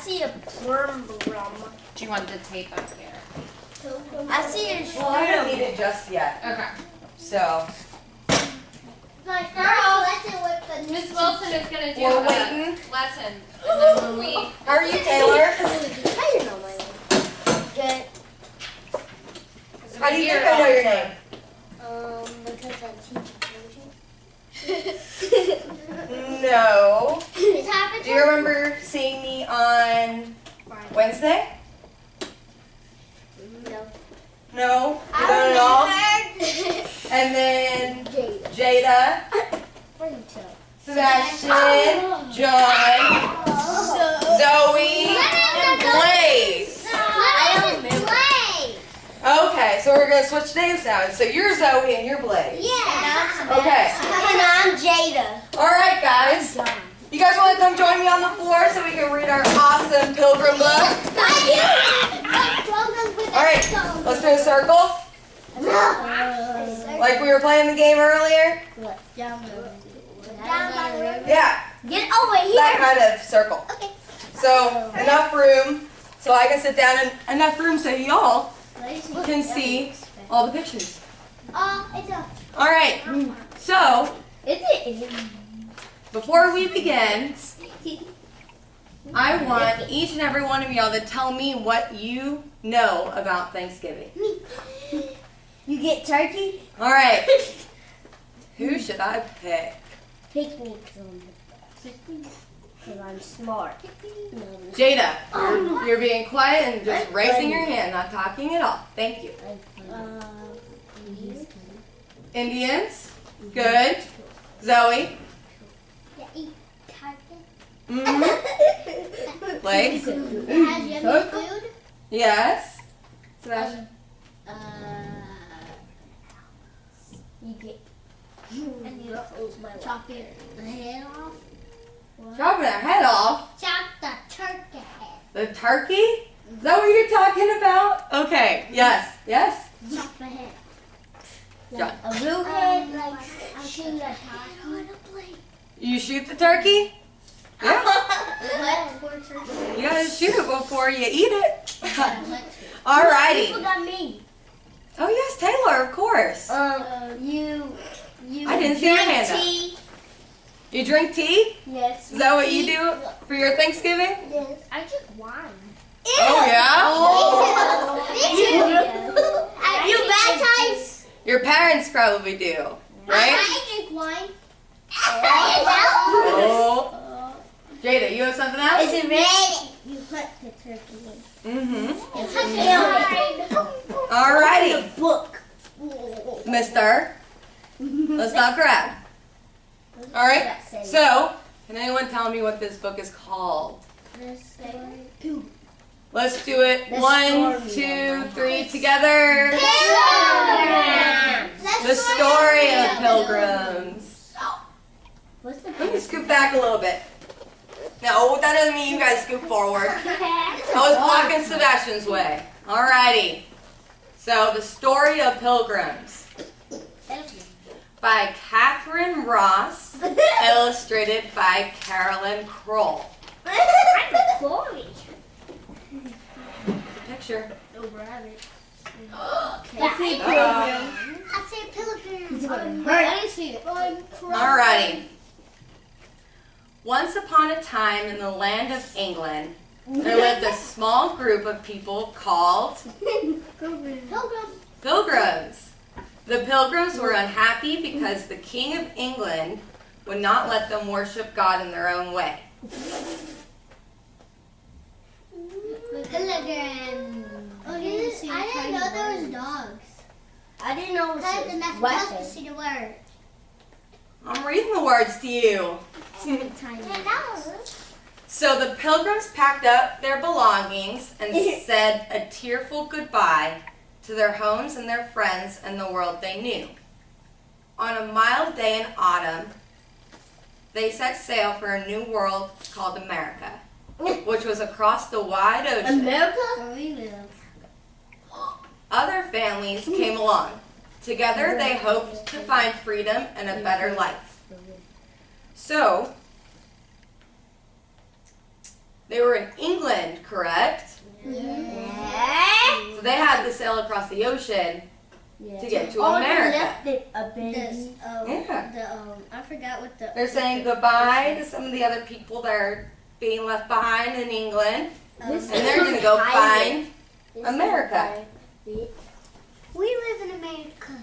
see a worm. Do you want the tape up here? I see a Well, I don't need it just yet. Okay. So My first lesson with the Miss Wilson is going to do we're a waiting. lesson. And then when we... How are you, Taylor? How do you know my name? Good. How do you think I know your name? Because I teach No. It's happened. Do you remember seeing me on Wednesday? No. No? You don't at all? And then Jada, Sebastian, John, Zoe, and Blaze. I don't play. Okay, so we're going to switch names now. So you're Zoe and you're Blaze. Yeah. Okay. And I'm Jada. All right, guys. You guys want to come join me on the floor so we can read our awesome pilgrim book? All right, let's do a circle. Like we were playing the game earlier? Down Yeah, Get over here. that kind of circle. Okay. So enough room so I can sit down and enough room so y'all can see all the pictures. It's a. All right, so Is it? before we begin, I want each and every one of y'all to tell me what you know about Thanksgiving. You get turkey? All right, who should I pick? Picnics on the because I'm smart. Jada, you're being quiet and just raising your hand, not talking at all. Thank you. Indians? Good. Zoe? Yeah, eat target. Mm-hmm. Blaze? It has yummy food. Yes. Sebastian? You get. And you close my Chop the head off. Chopping their head off. Chop the turkey head. The turkey? Is that what you're talking about? Okay. Yes. Yes. Chop the head. John. A real head, Like I'll shoot a turkey. You shoot the turkey? Yeah. What for turkey? You gotta shoot it before you eat it. You Alrighty. forgot me. Oh yes, Taylor, of course. You. I didn't see your drink hand up. tea. You drink tea? Yes. Is that what you do for your Thanksgiving? Yes. I drink wine. Oh yeah? You baptize? Your parents probably do, right? I drink wine. Oh. Jada, you have something else? Is it ready? You put the turkey in. Mm-hmm. The Alrighty, book. mister. Let's not grab. Alright, so, can anyone tell me what this book is called? Let's do it. The 1, story 2, 3, together. The story of Pilgrims. What's the Let me scoot back a little bit. No, that doesn't mean you guys scoot forward. I was blocking Sebastian's way. Alrighty. So, the story of Pilgrims by Catherine Ross, illustrated by Carolyn Kroll. Picture. I say pilgrim. I didn't see it. Alrighty. Once upon a time in the land of England, there lived a small group of people called Pilgrims. The Pilgrims were unhappy because the King of England would not let them worship God in their own way. Pilgrim. Oh, I didn't know there was dogs. I didn't know it Because the was next weapon. to see the word. I'm reading the words to you. So the Pilgrims packed up their belongings and said a tearful goodbye to their homes and their friends and the world they knew. On a mild day in autumn, they set sail for a new world called America, which was across the wide ocean. America? Where we live. Other families came along. Together they hoped to find freedom and a better life. So, They were in England, correct? So they had to sail across the ocean to get to America. I forgot what the. They're saying goodbye to some of the other people that are being left behind in England. And they're going to go find America. We live in America.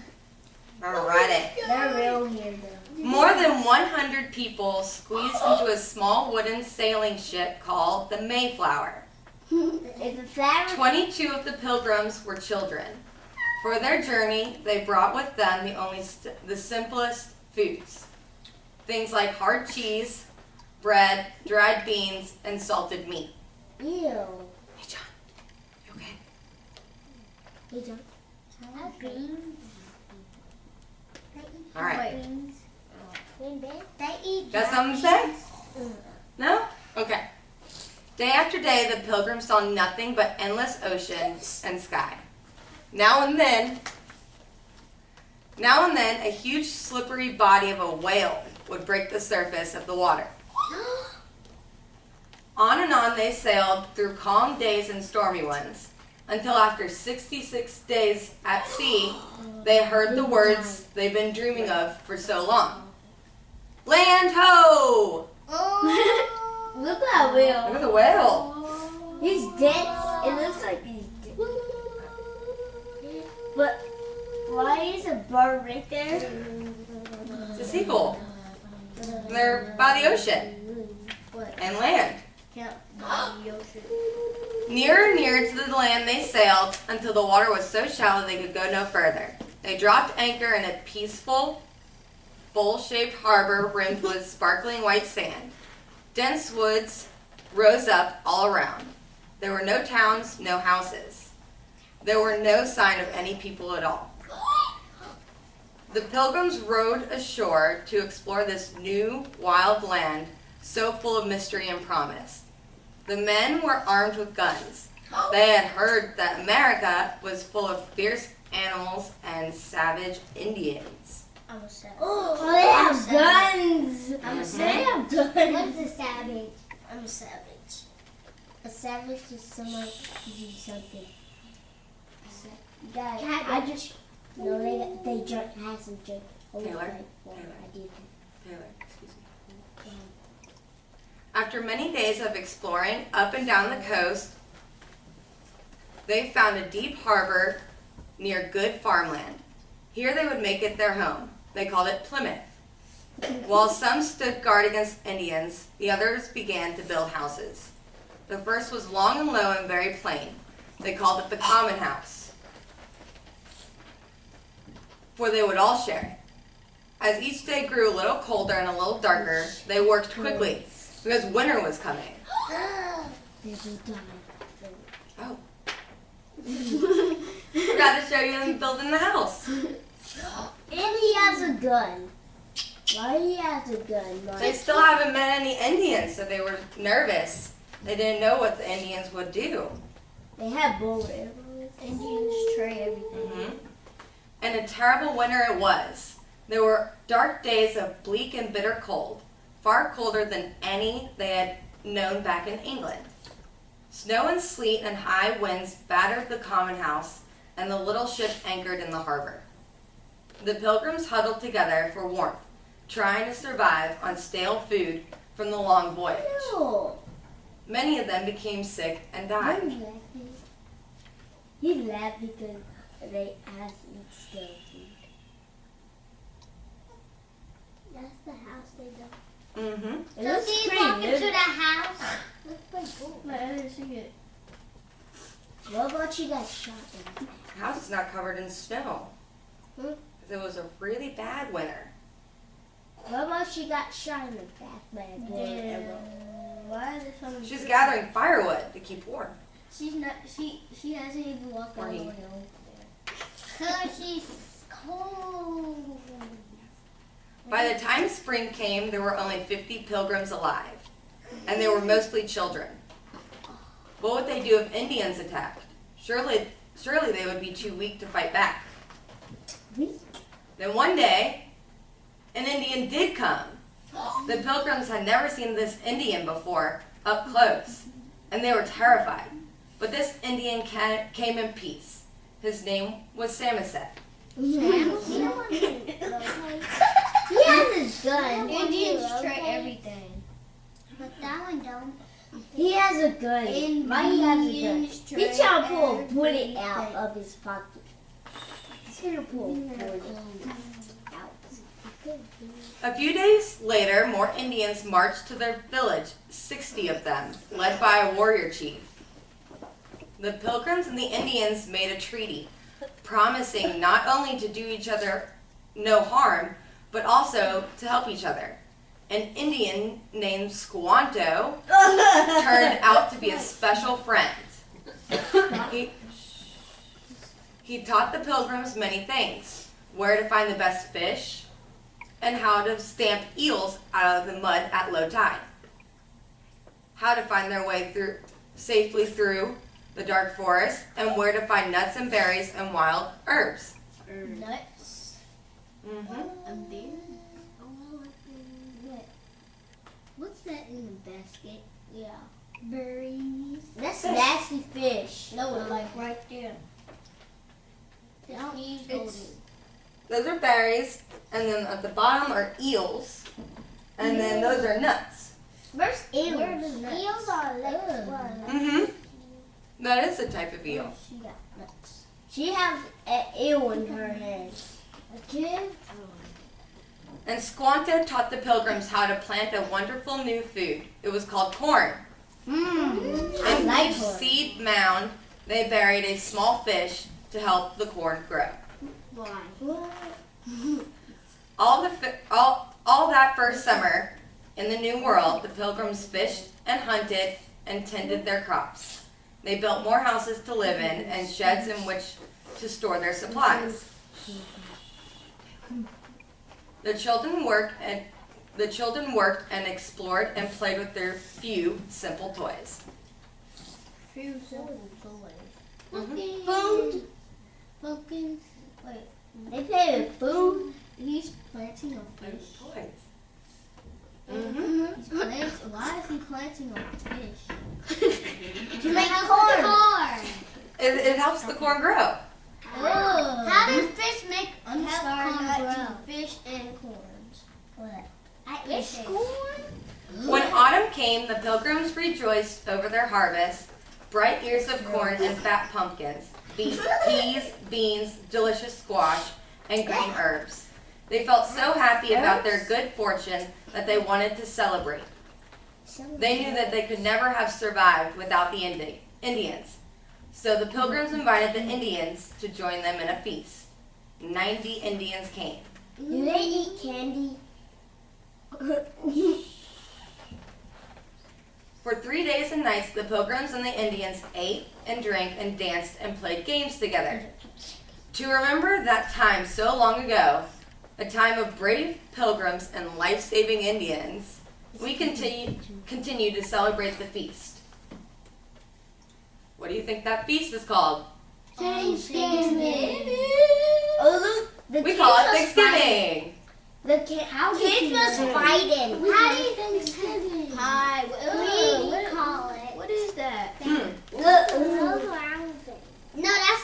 Alrighty. They're real here though. More than 100 people squeezed into a small wooden sailing ship called the Mayflower. 22 of the pilgrims were children. For their journey, they brought with them the simplest foods. Things like hard cheese, bread, dried beans, and salted meat. Ew. Hey, John. You okay? Hey, John. All right. They eat. Got something to say? No? Okay. Day after day, the pilgrims saw nothing but endless ocean and sky. Now and then, a huge slippery body of a whale would break the surface of the water. On and on they sailed through calm days and stormy ones, until after 66 days at sea, they heard the words they've been dreaming of for so long. Land ho! Look at that whale. Look at the whale. He's dead. It looks like he's dead. But why is a bird right there? It's a seagull. They're by the ocean and land. Nearer and nearer to the land they sailed until the water was so shallow they could go no further. They dropped anchor in a peaceful, bowl-shaped harbor rimmed with sparkling white sand. Dense woods rose up all around. There were no towns, no houses. There were no sign of any people at all. The pilgrims rowed ashore to explore this new, wild land so full of mystery and promise. The men were armed with guns. They had heard that America was full of fierce animals and savage Indians. I'm a savage. Oh, they have guns. I'm a They have guns. What's a savage? I'm a savage. A savage is someone who do something. Guys, Cabbage. I just no, they just had some joke. Taylor? I did. Taylor, excuse me. After many days of exploring up and down the coast, they found a deep harbor near good farmland. Here they would make it their home. They called it Plymouth. While some stood guard against Indians, the others began to build houses. The first was long and low and very plain. They called it the common house, for they would all share it. As each day grew a little colder and a little darker, they worked quickly because winter was coming. Oh. Forgot to show you them building the house. And he has a gun. Why he has a gun? They still haven't met any Indians, so they were nervous. They didn't know what the Indians would do. They have bull arrows. Indians try everything. And a terrible winter it was. There were dark days of bleak and bitter cold, far colder than any they had known back in England. Snow and sleet and high winds battered the common house, and the little ship anchored in the harbor. The pilgrims huddled together for warmth, trying to survive on stale food from the long voyage. No. Many of them became sick and died. He laughed because they asked eat stale food. That's the house they built. Mm-hmm. It So looks see, pretty walk into good. the house. Looks pretty cool. I didn't see it. What about you got shot in? The house is not covered in snow. Hmm? 'Cause it was a really bad winter. What about she got shot in the back by a bullet arrow? Why is it coming? She's gathering firewood to keep warm. She's not. She hasn't even walked all the way home. Cause she's cold. By the time spring came, there were only 50 pilgrims alive, and they were mostly children. What would they do if Indians attacked? Surely they would be too weak to fight back. Weak? Then one day, an Indian did come. The pilgrims had never seen this Indian before, up close. and they were terrified. But this Indian came in peace. His name was Samoset. He has a gun. Indians try everything. But that one don't. He has a gun. Why he has a gun? He's trying to pull a bullet out of his pocket. He's gonna pull a bullet out. A few days later, more Indians marched to their village, 60 of them, led by a warrior chief. The Pilgrims and the Indians made a treaty, promising not only to do each other no harm, but also to help each other. An Indian named Squanto turned out to be a special friend. He taught the Pilgrims many things: where to find the best fish, and how to stamp eels out of the mud at low tide, how to find their way safely through the dark forest, and where to find nuts and berries and wild herbs. Nuts. A beer? What's that in the basket? Yeah. Berries. That's nasty fish. No, it's like right there. He's golden. Those are berries, and then at the bottom are eels, and then those are nuts. Where's eels? Where are the nuts? Eels are like Mm-hmm. That is a type of eel. She got nuts. She has an eel in her hand. a kid. And Squanto taught the Pilgrims how to plant a wonderful new food. It was called corn. I In like each corn. seed mound, they buried a small fish to help the corn grow. Why? All that first summer in the New World, the Pilgrims fished and hunted and tended their crops. They built more houses to live in and sheds in which to store their supplies. The children worked and explored and played with their few simple toys. Few simple toys. Mhm. Food. Pumpkins. Wait. They play with food. He's planting a fish. Toys. He's planting. Why is he planting a fish? To make corn. It helps the corn grow. Oh. How does fish make I'm help sorry, corn not grow? to fish and corns. What? Fish. corn? When autumn came, the Pilgrims rejoiced over their harvest: bright ears of corn and fat pumpkins, peas, beans, delicious squash, and green herbs. They felt so happy about their good fortune that they wanted to celebrate. They knew that they could never have survived without the Indians. So the Pilgrims invited the Indians to join them in a feast. 90 Indians came. Do they eat candy? For 3 days and nights, the Pilgrims and the Indians ate and drank and danced and played games together. To remember that time so long ago, a time of brave Pilgrims and life-saving Indians, we continue to celebrate the feast. What do you think that feast is called? Thanksgiving. Oh, look. The We kids call it was Thanksgiving. The kids was fighting. How do you Thanksgiving? Hi. We call it. What is that? Those round things. No, that's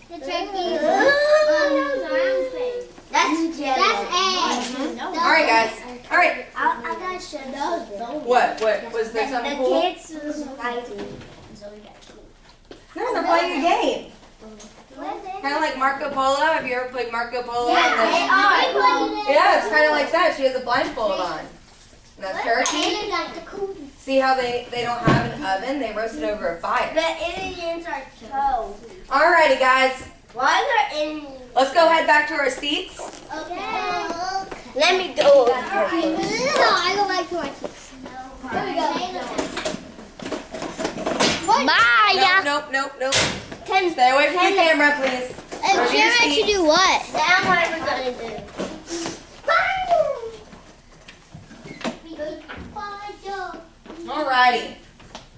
the turkey. Those round things. That's jello. That's eggs. All right, guys. All right. I got show those. What? Was there The something cool? kids was fighting. So we got two. No, they're playing a game. Kind of like Marco Polo. Have you ever played Marco Polo? Yeah, it's kind of like that. She has a blindfold on. And that's turkey. See how they don't have an oven? They roast it over a fire. The Indians are cold. Alrighty, guys. Why are there Indians? Let's go head back to our seats. Okay. Let me go. No, I go back to my kids. Bye. Nope. Stay away from the camera, please. Go to your seats. do what? Now what are we gonna do? Alrighty.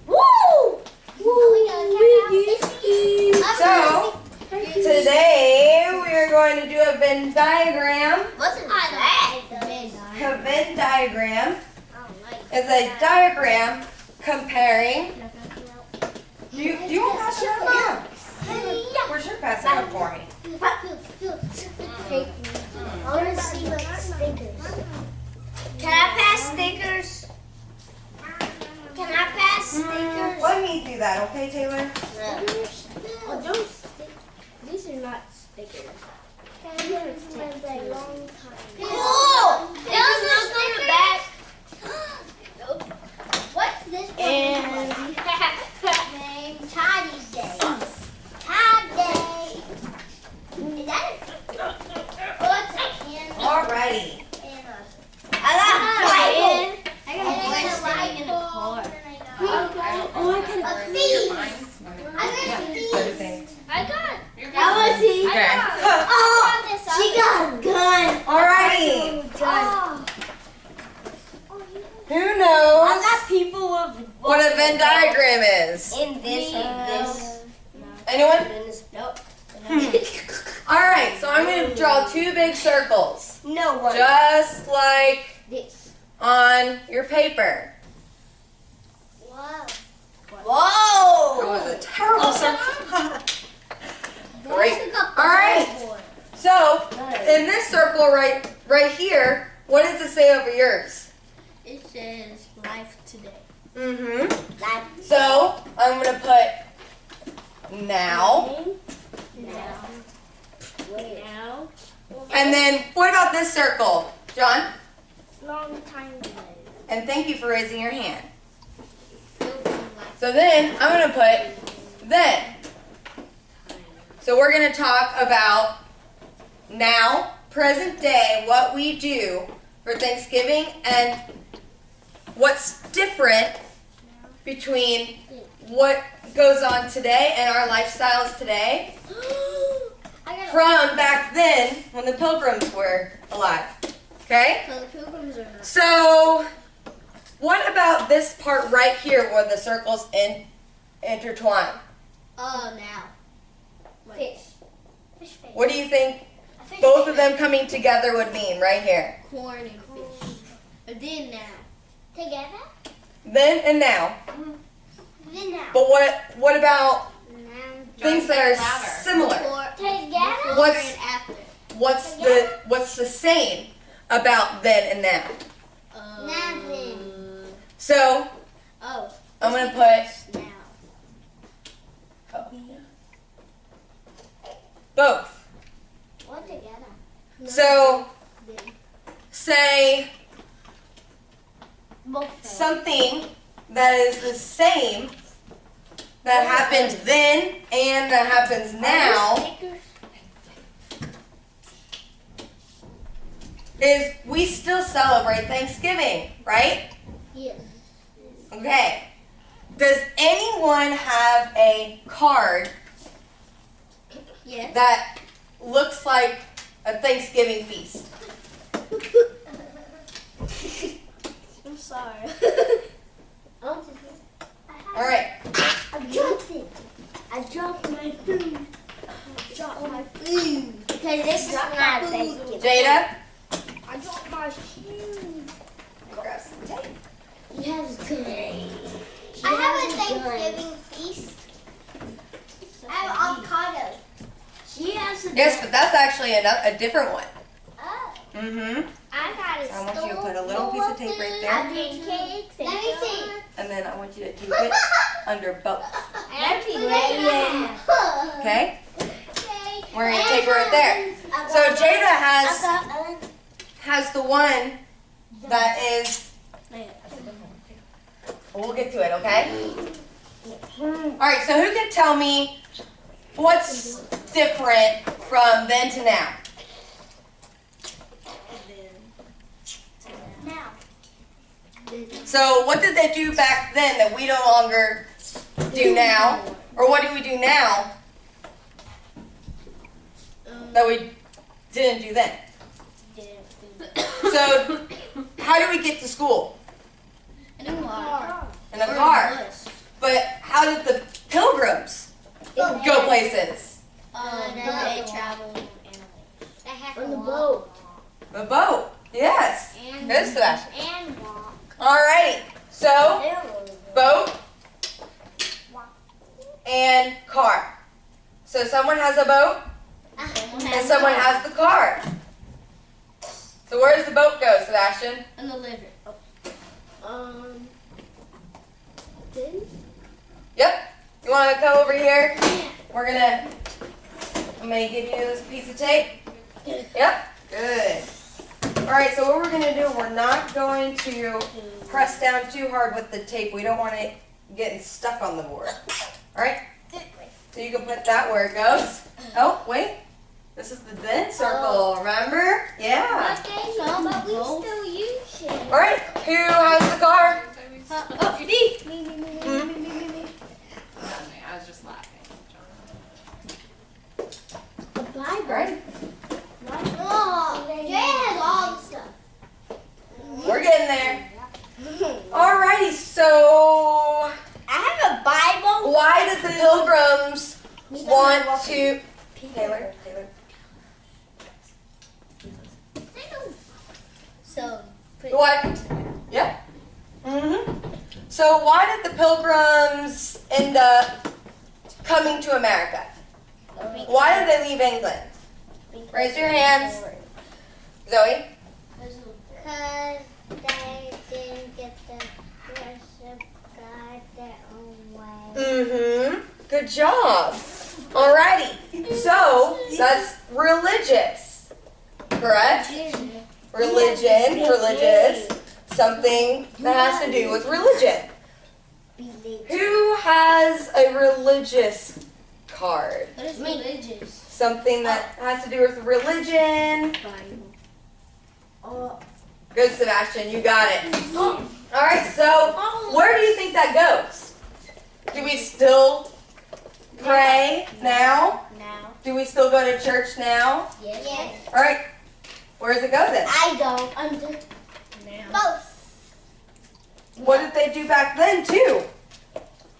Woo! So, today we are going to do a Venn diagram. What's that? A Venn diagram is a diagram comparing. Do you want to pass it out? Yeah. Where's your pass it out for me? I want to see my stickers. Can I pass stickers? Can I pass stickers? Let me do that, okay, Taylor? Oh, these are not stickers. Cool! There's no sticker back. Nope. What's this one? And Name Tidy Day. Tidy. Is that what's a can? Alrighty. I got I got a white in the car. Oh, I got a thief. I got I want to see. Okay. Oh, she got a gun. Alrighty. Gun. Who I knows got people with what a Venn diagram is? in this. Anyone? Nope. Alright, so I'm going to draw two big circles. No one. Just like This. on your paper. wow. That Whoa. was a terrible circle. Great. That's Alright. So, in this circle right here, what does it say over yours? It says life today. Mm-hmm. Life. So, I'm going to put now. Now. Wait. Now. And then, what about this circle? John? Long time ago. And thank you for raising your hand. So then, I'm going to put then. So we're going to talk about now, present day, what we do for Thanksgiving, and what's different between what goes on today and our lifestyles today from back then when the Pilgrims were alive. Okay? So the pilgrims are not. So, what about this part right here where the circles intertwine? Oh, now. Fish. Fish face. What do you think both of them coming together would mean right here? Corn and fish. But then now. Together? Then and now. Then now. But what about Now. things that are louder. similar? Together? What's- and after. What's the same about then and now? Nothing. So, Oh. I'm going to put Now. both. What together? So, say Both. something that is the same that happened then and that happens now is we still celebrate Thanksgiving, right? Yes. Okay. Does anyone have a card Yes. that looks like a Thanksgiving feast? I'm sorry. All right. I dropped it. I dropped my food. I dropped my food. Because this is not Thanksgiving. Jada? I dropped my shoes. Grab some tape. He has good. I have a Thanksgiving feast. I have avocado. She has a Yes, but that's actually a different one. Oh. Mm-hmm. I got a I want you to put a little piece of tape right there. Pancakes. Let me see. And then I want you to tape it under both. That'd be great. Okay? We're going to tape it right there. So Jada has the one that is, we'll get to it, okay? Alright, so who can tell me what's different from then to now? Now. So what did they do back then that we no longer do now? Or what do we do now that we didn't do then? So how do we get to school? In a car. In a car. But how did the pilgrims go places? They travel On the boat. The boat. Yes. and Good, Sebastian. And walk. All right. So boat and car. So someone has a boat and someone has the car. So where does the boat go, Sebastian? In the liver. Yep. You want to come over here? I'm gonna give you this piece of tape. Yep. Good. All right. So what we're gonna do? We're not going to press down too hard with the tape. We don't want it getting stuck on the board. All right. So you can put that where it goes. Oh, wait. This is the then circle. Remember? Yeah. Okay, so but we still use it. All right. Who has the car? Me. I was just laughing. The Bible. All right. Oh, Jay has all the stuff. We're getting there. Alrighty, so I have a Bible. why did the pilgrims want to... Taylor. So, What? Yep. So why did the pilgrims end up coming to America? Why did they leave England? Raise your hands. Zoe? Because they didn't get to worship God their own way. Good job. Alrighty. So that's religious. Correct? Religious. Something that has to do with religion. Who has a religious card? What is religious? Something that has to do with religion. Good, Sebastian. You got it. Alright, so where do you think that goes? Do we still pray now? now. Do we still go to church now? Yes. Alright. Where does it go then? I don't. I'm just now. Both. What did they do back then too?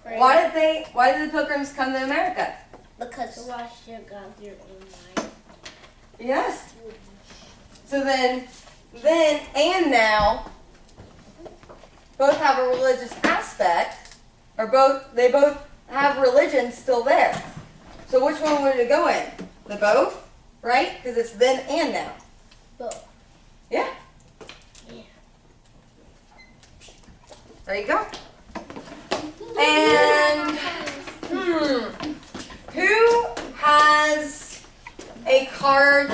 Why did the pilgrims come to America? Because to wash your God your own mind. Yes. So then and now both have a religious aspect, or they both have religion still there. So which one would it go in? The both, right? Because it's then and now. Both. Yeah. Yeah. There you go. And who has a card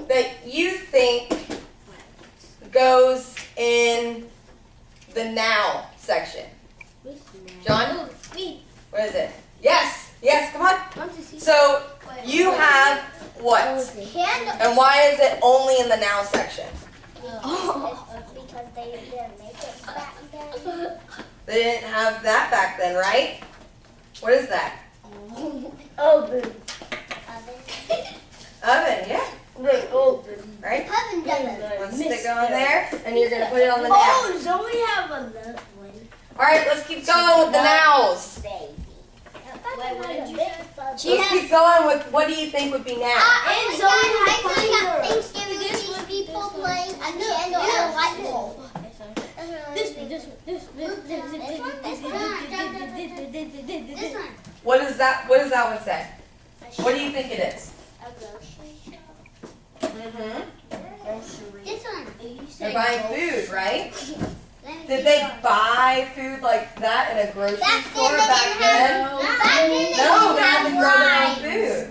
that you think goes in the now section? John? What is it? Yes, come on. So you have what? And why is it only in the now section? Because they didn't make it back then. They didn't have that back then, right? What is that? Open. Oven, yeah. Wait, open. Right? Oven doesn't. Let's stick it on there, and you're going to put it on the now. Oh, Zoe have another one. All right, let's keep going with the nows. Wait, what did you say? Let's keep going with what do you think would be now? And Zoe has Thanksgiving with people playing a candle and a light bulb. This one. What does that one say? What do you think it is? A grocery shop. This one. They're buying food, right? Did they buy food like that in a grocery store back then? No, they had to grow their own food.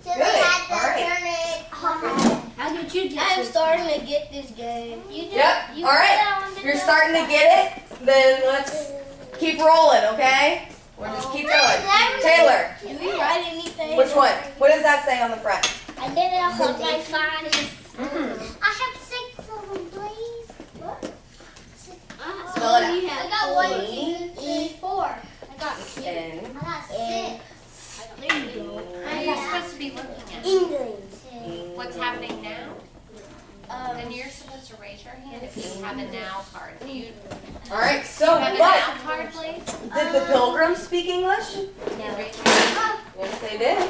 So they had to turn it How did you get I'm starting to get this game. Yep. All right. You're starting to get it. Then let's keep rolling, okay? We'll just keep going. Taylor, Did we write anything? which one? What does that say on the front? I did it on my phone. I have 6 of them, please. What? Spell it out. I got 1, 2, 3, 4. I got 6. N. I got 6. You're supposed to be looking at England. what's happening now. Then you're supposed to raise your hand if you have a now card. Do you All right. So, have a but now card, please? did the pilgrims speak English? Raise your hand. Yes, they did. I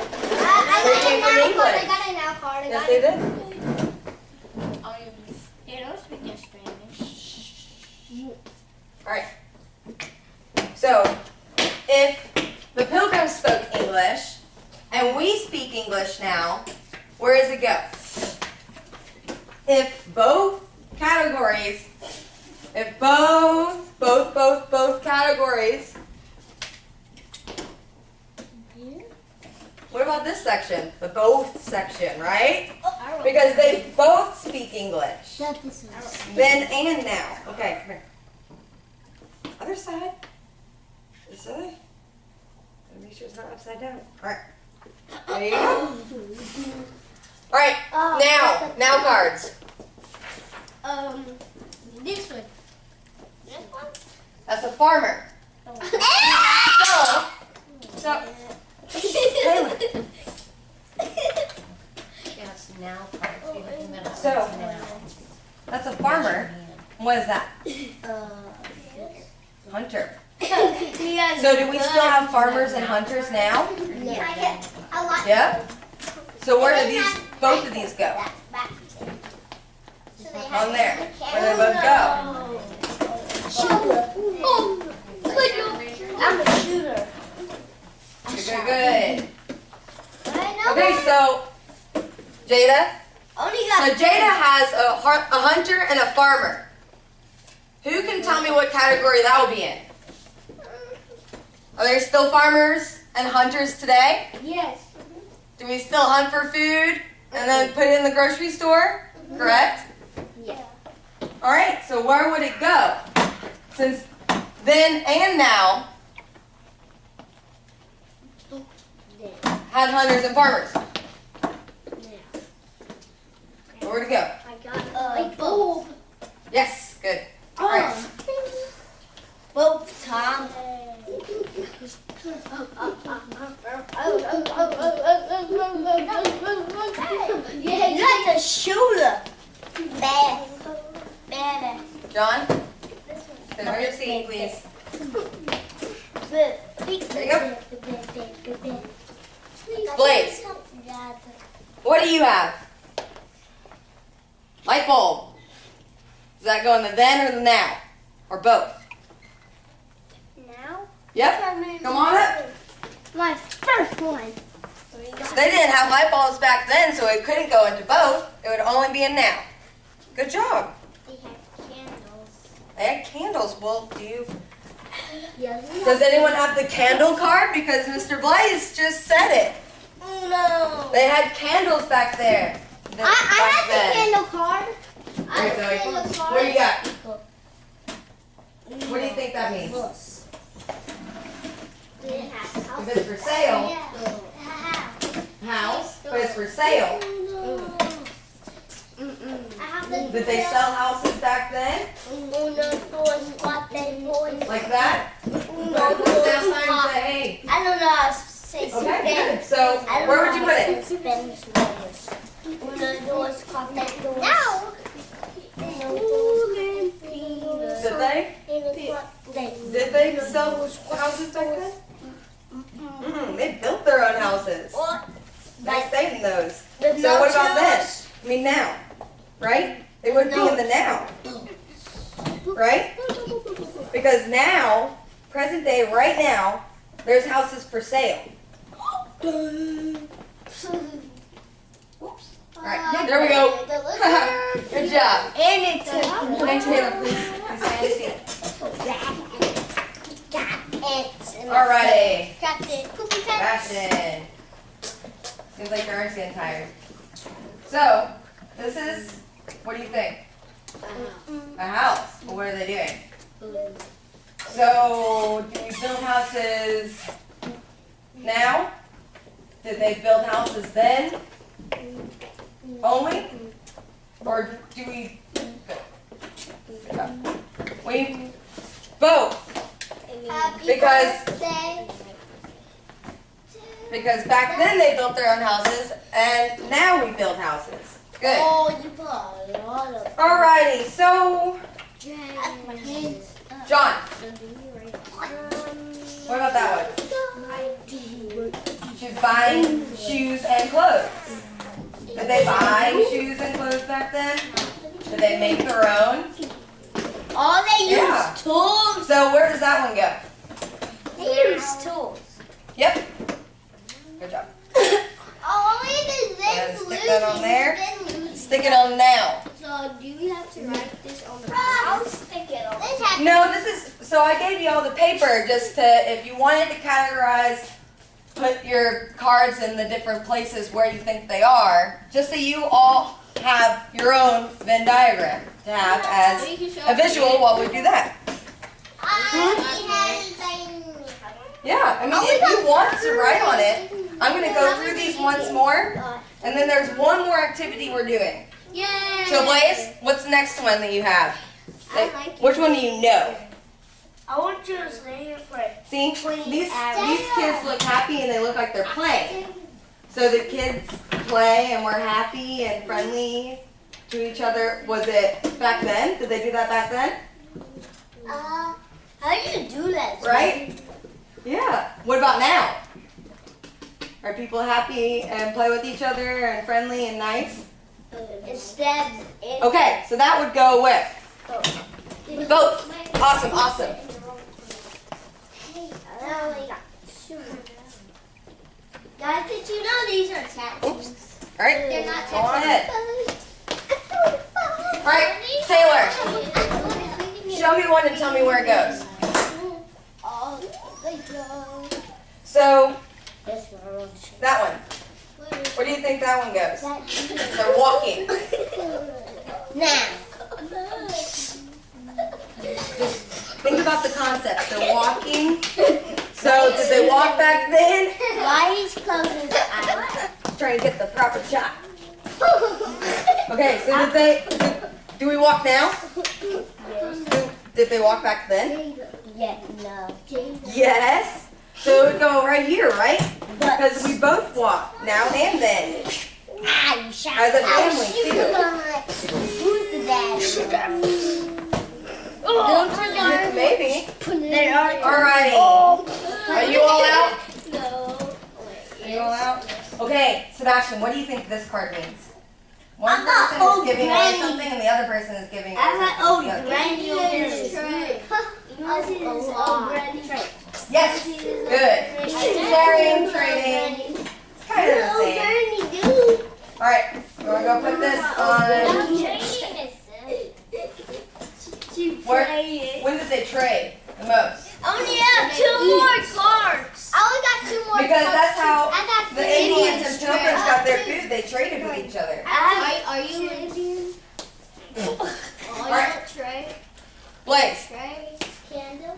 came from England. I got a now card. Yes, they did. Oh, you They don't speak in Spanish. All right. So, if the pilgrims Pilgrims spoke English, and we speak English now, where does it go? If both categories, both categories, what about this section? The both section, right? Because they both speak English. Then and now. Okay, come here. Other side. This side. Make sure it's not upside down. All right. There you go. All right. Now cards. This one. That's a farmer. So. Taylor. Yes, now cards. You have the middle. So. Now. That's a farmer. What is that? Hunter. So do we still have farmers and hunters now? Yeah. So where do both of these go? On there. Where do they both go? I'm a shooter. Good. Okay, so Jada. So Jada has a hunter and a farmer. Who can tell me what category that will be in? Are there still farmers and hunters today? Yes. Do we still hunt for food and then put it in the grocery store? Correct? Yeah. All right, so where would it go? Since then and now had hunters and farmers. Where would it go? I got a bulb. Yes, good. All right. Both Tom. Yeah, You're like a shooter. bad. John, sit on your seat, please. There you go. Blaze, what do you have? Light bulb. Does that go in the then or the now? Or both? Now? Yep. Come on up. My first one. They didn't have light bulbs back then, so it couldn't go into both. It would only be in now. Good job. They have candles. They had candles. Well, Yeah. does anyone have the candle card? Because Mr. Blaze just said it. No. They had candles back there. I have the candle card. I Here, have the Zoe. candle card. What do you got? What do you think that means? If it's for sale, house, but it's for sale. Did they sell houses back then? Like that? Put the sale sign and say, hey. I don't know how to say Okay, good. So, where would you put it? Did they sell houses back then? They built their own houses. They stayed in those. So what about this? I mean now, right? They wouldn't be in the now, right? Because now, present day, right now, there's houses for sale. Oops. All right, there we go. Good job. And it's Next Taylor, please. Please stand and seat. Alrighty. Fashion. Seems like you are getting tired. So, this is, what do you think? A house. Well, what are they doing? So, do we build houses now? Did they build houses then? Only? Or do we both? Because back then they built their own houses, and now we build houses. Good. Oh, you put a lot of. Alrighty, so John, what about that one? She's buying shoes and clothes. Did they buy shoes and clothes back then? Did they make their own? all they use Yeah. tools. So where does that one go? They use tools. Yep. Good job. Oh, only the And this stick that on there. lose. Stick it on now. So do we have to write this on the I'll stick it on. No, this is, so I gave you all the paper just to, if you wanted to categorize, put your cards in the different places where you think they are, just so you all have your own Venn diagram to have as a visual while we do that. Yeah, I mean, if you want to write on it, I'm going to go through these once more, and then there's one more activity we're doing. Yay! So Blaze, what's the next one that you have? Which one do you know? I want you to say it for See, these kids look happy and they look like they're playing. So the kids play and we're happy and friendly to each other. Was it back then? Did they do that back then? How do you do that? Right? Yeah. What about now? Are people happy and play with each other and friendly and nice? Instead, Okay, so that would go with both. Awesome, awesome. Guys, did you know these are tattoos? All right, They're not go on ahead. tattoos. All right, Taylor, show me one and tell me where it goes. Oh, they go. So, this one. that one. Where do you think that one goes? They're walking. Now. Think about the concept. They're walking. So, did they walk back then? Why he's closing his eyes? Trying to get the proper shot. Okay, so do we walk now? Did they walk back then? Yeah, no. Yes. So it would go right here, right? Because we both walk now and then. As a family, too. Who's the dad? Maybe. They are. Alrighty. Are you all out? No. Are you all out? Okay, Sebastian, what do you think this card means? One I got person is old giving away granny. something and the other person is giving away I got something. old Yeah. granny over here. Trey. Yes, good. Sharing, trading, it's kind of the same. Alright, you want to go put this on, when did they trade the most? Only have 2 more cards. I only got 2 more Because cards. that's how I got the 3 Indians more and Pilgrims got their food. They traded with each other. Are you Indian? Alright, Trey. Blaze, Trey. Candle.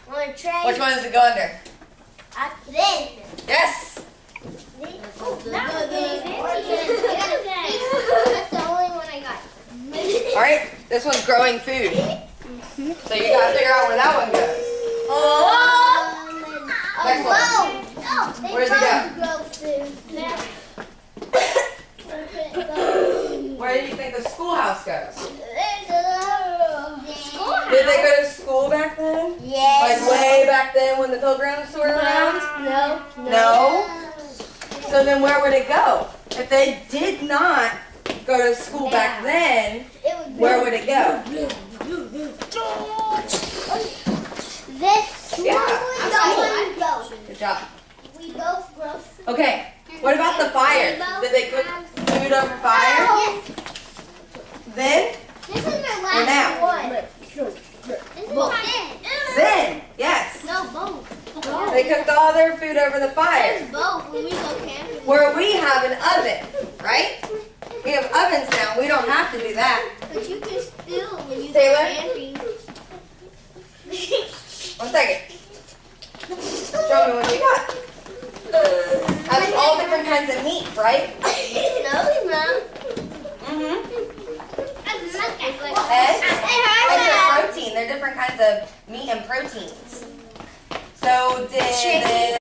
which one does it go under? Then. Yes! That's the only one I got. Alright, this one's growing food. So you gotta figure out where that one goes. Next one. No, Where's it go? Where do you think the schoolhouse goes? School. Did they go to school back then? Yes. Like way back then when the Pilgrims were around? No. No? So then where would it go? If they did not go to school back then, where would it go? This Yeah. go. Good job. We both grow. Okay, what about the fire? Did they cook food over fire? Yes. Then? This is my Or last now? one. This is my Then, yes. No, both. They cooked all their food over the fire. There's both when we go camping. Where we have an oven, right? We have ovens now. We don't have to do that. But you can still when you Taylor? go camping. 1 second. Show me what you got. That's all different kinds of meat, right? No. Mm-hmm. Eggs? Eggs are protein. They're different kinds of meat and proteins. So did